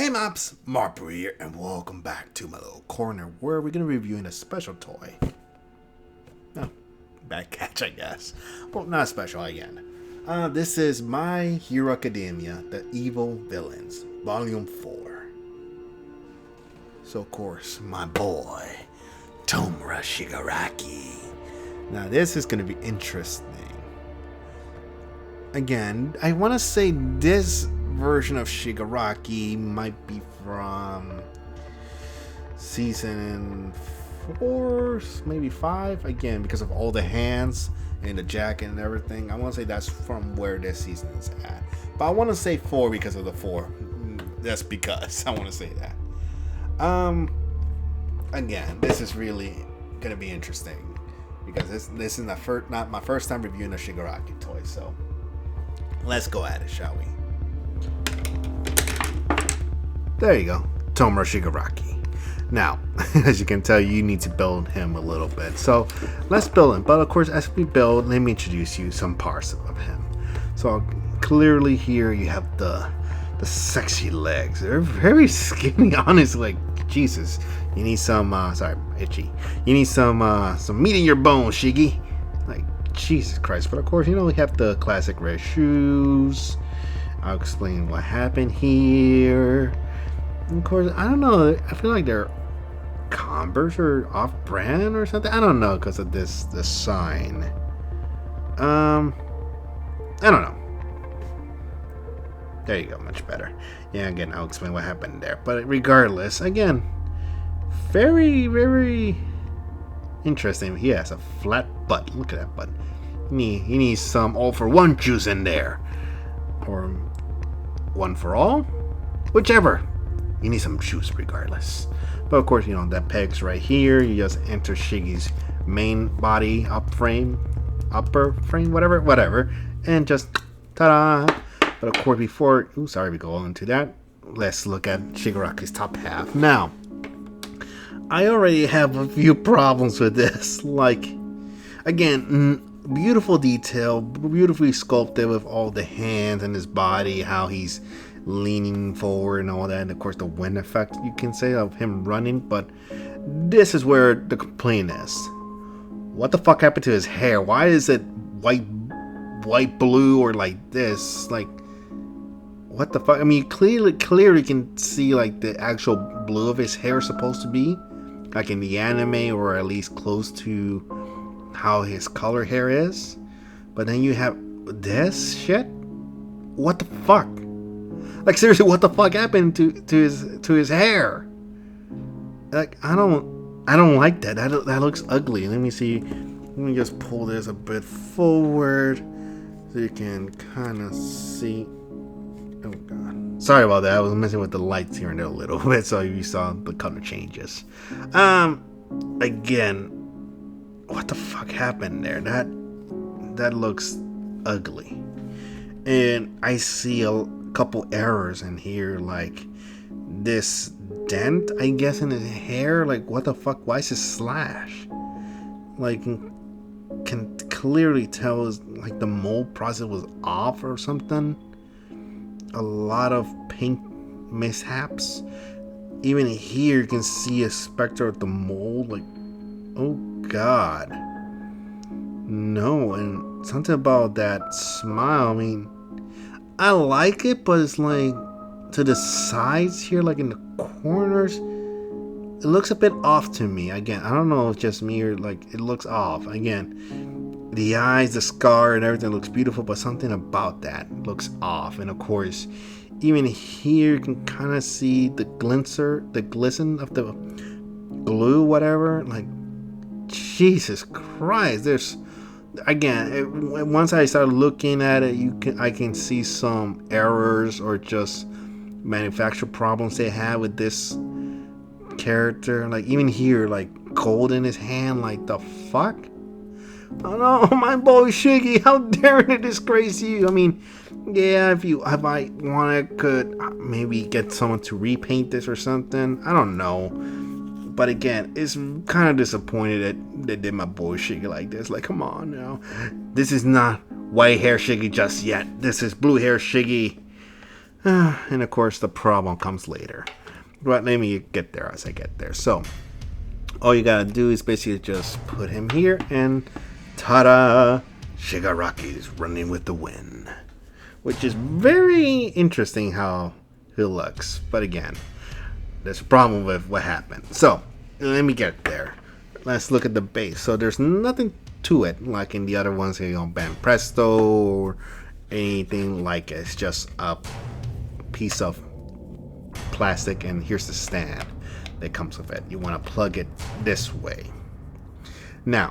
Hey Mops, Markpool here, and welcome back to my little corner where we're going to be reviewing a special toy. No, bad catch I guess. Well, not special again. This is My Hero Academia, The Evil Villains, Vol.4. So of course, my boy, Tomura Shigaraki. Now this is going to be interesting. Again, I want to say this version of Shigaraki might be from season 4, maybe 5, again because of all the hands and the jacket and everything. I want to say that's from where this season is at, but I want to say 4 because of the 4. That's because I want to say that. Again, this is really gonna be interesting because this is not my first time reviewing a Shigaraki toy, so let's go at it, shall we? There you go, Tomura Shigaraki. Now, as you can tell, you need to build him a little bit. So let's build him. But of course, as we build, let me introduce you some parts of him. So clearly here you have the sexy legs. They're very skinny, honestly. Like Jesus, you need some. Sorry, itchy. You need some meat in your bones, Shiggy. Like Jesus Christ. But of course, we have the classic red shoes. I'll explain what happened here. Of course, I don't know. I feel like they're Converse or off-brand or something. I don't know because of this sign. I don't know. There you go, much better. Yeah, again, I'll explain what happened there. But regardless, again, very, very interesting. He has a flat butt. Look at that butt. He needs some all-for-one juice in there, or one for all, whichever. You need some juice regardless. But of course, that peg's right here. You just enter Shiggy's main body upper frame, whatever, and just ta-da. But of course, before we go on into that, let's look at Shigaraki's top half. Now, I already have a few problems with this. Like, again, beautiful detail, beautifully sculpted with all the hands and his body, how he's leaning forward and all that, and of course the wind effect you can say of him running. But this is where the complaint is. What the fuck happened to his hair? Why is it white blue or like this? Like, what the fuck? I mean, clearly can see like the actual blue of his hair is supposed to be, like in the anime, or at least close to how his color hair is. But then you have this shit. What the fuck? Like, seriously, what the fuck happened to his hair? Like, I don't like that. That looks ugly. Let me see. Let me just pull this a bit forward so you can kind of see. Oh god, sorry about that. I was messing with the lights here and there a little bit, so you saw the color changes. Again, what the fuck happened there? That looks ugly, and I see a couple errors in here, like this dent, I guess, in his hair. Like, what the fuck? Why is his slash? Like, can clearly tell is like the mold process was off or something. A lot of paint mishaps. Even here you can see a specter of the mold. Like, oh god, no. And something about that smile, I mean, I like it, but it's like to the sides here, like in the corners, it looks a bit off to me. Again, I don't know if it's just me or like it looks off. Again, the eyes, the scar and everything looks beautiful, but something about that looks off. And of course, even here you can kind of see the glisten of the glue, whatever. Like, Jesus Christ, there's, again, once I start looking at it, I can see some errors or just manufacturer problems they have with this character. Like, even here, like gold in his hand. Like, the fuck? Oh no, my boy Shiggy! How dare it disgrace you? I mean, yeah, if I wanted, could maybe get someone to repaint this or something. I don't know. But again, it's kind of disappointed that they did my boy Shiggy like this. Like, come on now. This is not white hair Shiggy just yet. This is blue hair Shiggy. And of course, the problem comes later. But let me get there as I get there. So, all you gotta do is basically just put him here, and ta-da! Shigaraki's running with the wind. Which is very interesting how he looks. But again, there's a problem with what happened. So, let me get there. Let's look at the base. So, there's nothing to it like in the other ones, Bam Presto or anything like it. It's just a piece of plastic, and here's the stand that comes with it. You want to plug it this way. Now,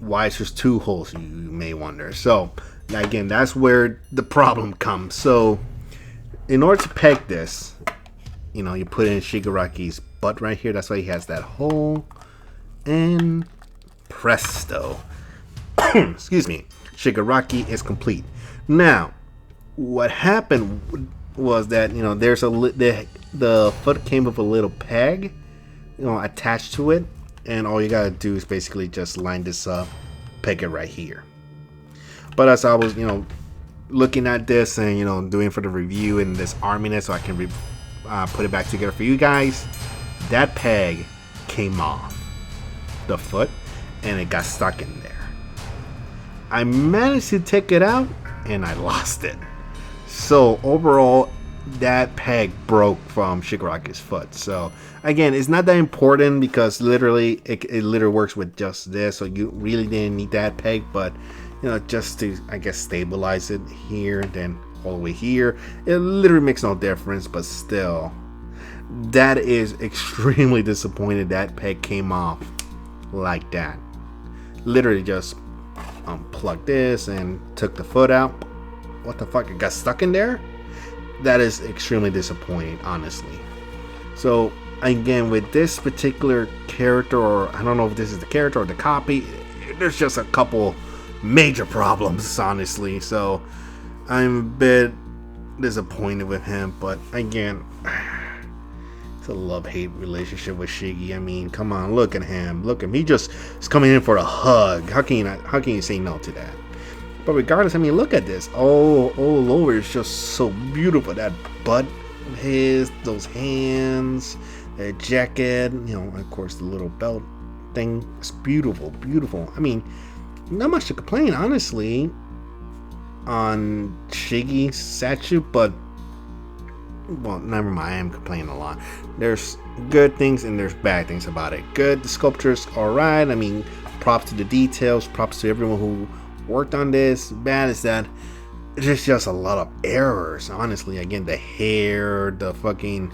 why is there two holes, you may wonder. So again, that's where the problem comes. So in order to peg this, you put in Shigaraki's butt right here. That's why he has that hole, and presto. Excuse me, Shigaraki is complete. Now what happened was that there's the foot came with a little peg attached to it, and all you gotta do is basically just line this up, peg it right here. But as I was looking at this and doing for the review and this arminess, so I can put it back together for you guys, that peg came off the foot and it got stuck in there. I managed to take it out and I lost it. So overall, that peg broke from Shigaraki's foot. So again, it's not that important because literally it literally works with just this. So you really didn't need that peg, but just to, I guess, stabilize it here and then all the way here, it literally makes no difference. But still, that is extremely disappointed that peg came off like that. Literally just unplugged this and took the foot out. What the fuck? It got stuck in there? That is extremely disappointing, honestly. So again, with this particular character, or I don't know if this is the character or the copy, there's just a couple major problems, honestly. So I'm a bit disappointed with him, but again, it's a love-hate relationship with Shiggy. I mean, come on, look at him. Look at him. He just is coming in for a hug. How can you say no to that? But regardless, I mean, look at this. All over is just so beautiful. That butt of his, those hands, that jacket, of course, the little belt thing. It's beautiful, beautiful. I mean, not much to complain, honestly, on Shiggy's statue, but, well, never mind. I am complaining a lot. There's good things and there's bad things about it. Good, the sculpture's alright. I mean, props to the details, props to everyone who worked on this. Bad is that there's just a lot of errors, honestly. Again, the hair, the fucking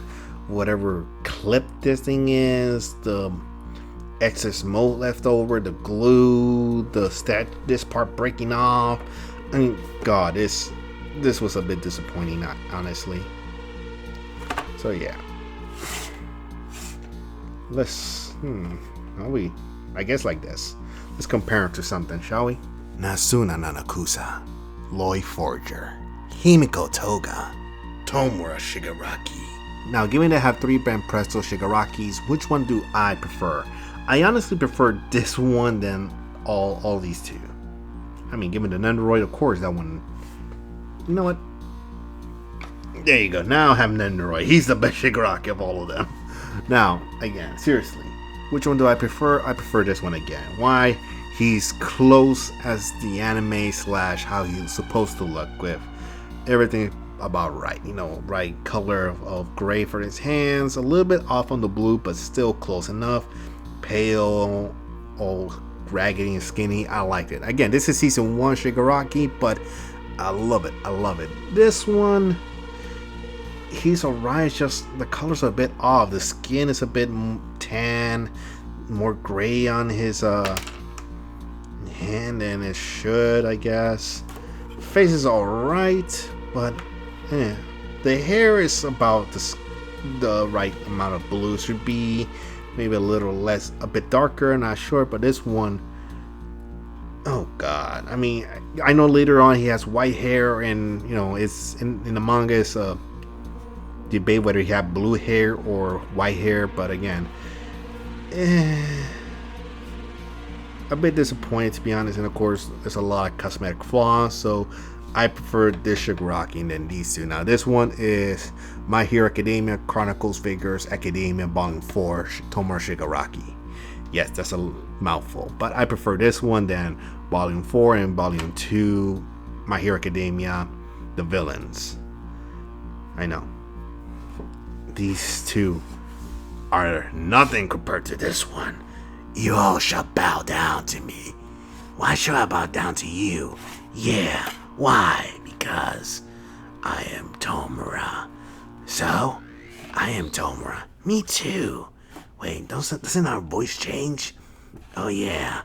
whatever clip this thing is, the excess mold left over, the glue, this part breaking off. I mean, God, this was a bit disappointing, honestly. So yeah, let's I guess like this. Let's compare them to something, shall we? Nasuna Nanakusa, Loi Forger, Himiko Toga, Tomura Shigaraki. Now, given that I have 3 Bam Presto Shigarakis, which one do I prefer? I honestly prefer this one than all these two. I mean, given the Nendoroid, of course, that one. You know what? There you go. Now I have Nendoroid. He's the best Shigaraki of all of them. Now, again, seriously, which one do I prefer? I prefer this one again. Why? He's close as the anime / how he's supposed to look, with everything about right. Right color of gray for his hands, a little bit off on the blue, but still close enough. Pale, all raggedy and skinny. I liked it. Again, this is season 1 Shigaraki, but I love it. I love it. This one, he's alright. It's just the colors are a bit off. The skin is a bit tan, more gray on his hand than it should, I guess. Face is alright, but the hair is about the right amount of blue. Should be maybe a little less, a bit darker, not sure. But this one, oh god, I mean, I know later on he has white hair, and it's in the manga, it's a debate whether he had blue hair or white hair. But again, a bit disappointed, to be honest. And of course, there's a lot of cosmetic flaws, so I prefer this Shigaraki than these two. Now, this one is My Hero Academia Chronicles Figures Academia Vol.4 Tomura Shigaraki. Yes, that's a mouthful, but I prefer this one than Vol.4 and Vol.2 My Hero Academia The Villains. I know. These two are nothing compared to this one. You all shall bow down to me. Why should I bow down to you? Yeah, why? Because I am Tomura. So, I am Tomura. Me too. Wait, doesn't our voice change? Oh yeah,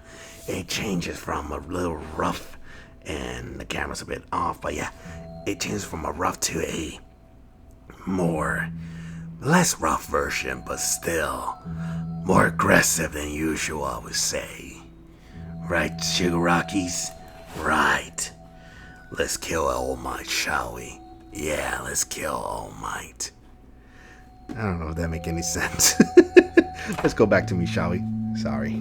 it changes from a little rough, and the camera's a bit off, but yeah, it changes from a rough to a less rough version, but still more aggressive than usual, I would say. Right, Shigarakis? Right. Let's kill All Might, shall we? Yeah, let's kill All Might. I don't know if that make any sense. Let's go back to me, shall we? Sorry.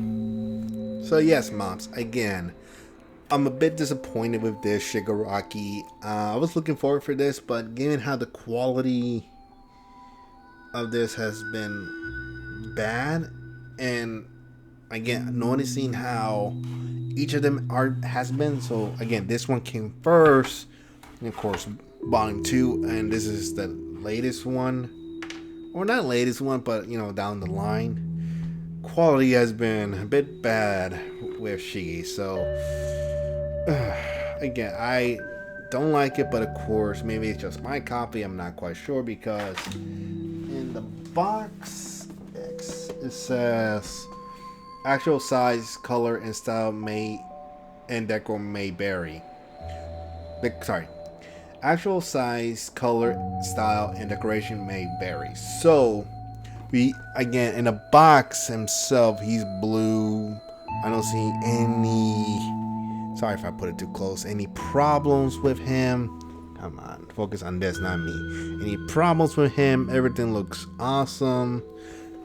So yes, moms, again, I'm a bit disappointed with this Shigaraki. I was looking forward for this, but given how the quality of this has been bad, and again, noticing how each of them has been. So again, this one came first, and of course, Volume 2, and this is the latest one. Or not latest one, but down the line. Quality has been a bit bad with Shigi, so again, I don't like it, but of course, maybe it's just my copy, I'm not quite sure, because in the box it says actual size, color, and style and decor may vary. Actual size, color, style, and decoration may vary. So, again, in the box himself, he's blue. I don't see any, sorry if I put it too close, any problems with him. Come on, focus on this, not me. Any problems with him, everything looks awesome.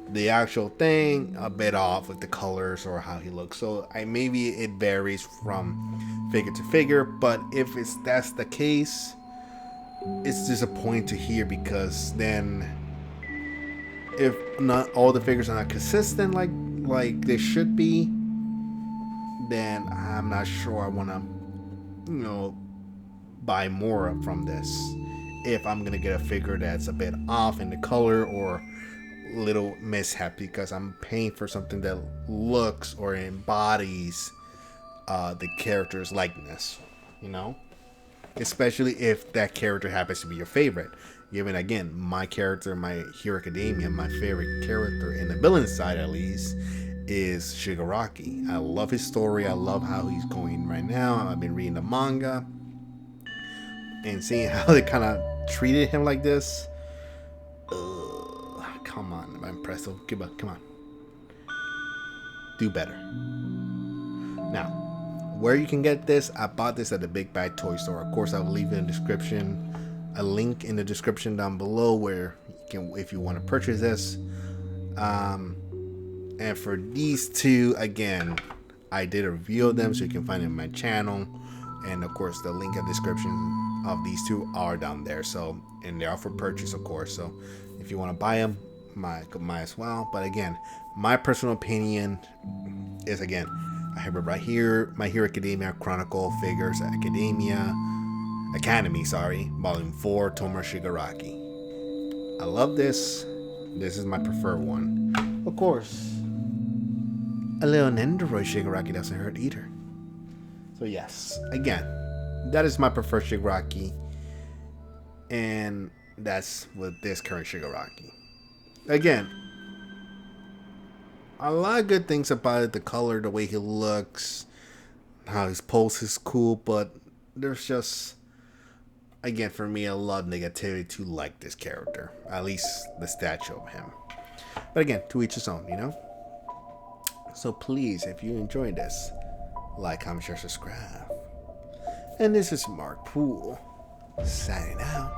The actual thing, a bit off with the colors or how he looks. So, maybe it varies from figure to figure, but if that's the case, it's disappointing to hear, because then if not all the figures are not consistent like they should be, then I'm not sure I want to buy more from this if I'm gonna get a figure that's a bit off in the color or little mishap, because I'm paying for something that looks or embodies the character's likeness, especially if that character happens to be your favorite. Given, again, my character, My Hero Academia, my favorite character in the villain side at least is Shigaraki. I love his story. I love how he's going right now. I've been reading the manga and seeing how they kind of treated him like this. Come on, I'm impressed. Give up, come on. Do better. Now, where you can get this, I bought this at the Big Bad Toy Store. Of course, I will leave it in the description, a link in the description down below where you can, if you want to purchase this. And for these two, again, I did a review of them, so you can find it in my channel. And of course, the link in the description of these two are down there. So, and they are for purchase, of course. So, if you want to buy them, might as well. But again, my personal opinion is, again, I have it right here, My Hero Academia Chronicle Figures Academy, Volume 4 Tomura Shigaraki. I love this. This is my preferred one. Of course, a little Nendoroid Shigaraki doesn't hurt either. So yes, again, that is my preferred Shigaraki. And that's with this current Shigaraki. Again, a lot of good things about it. The color, the way he looks, how his pose is cool, but there's just, again, for me, a lot of negativity to like this character. At least the statue of him. But again, to each his own, So please, if you enjoyed this, like, comment, share, subscribe. And this is Markpool, signing out.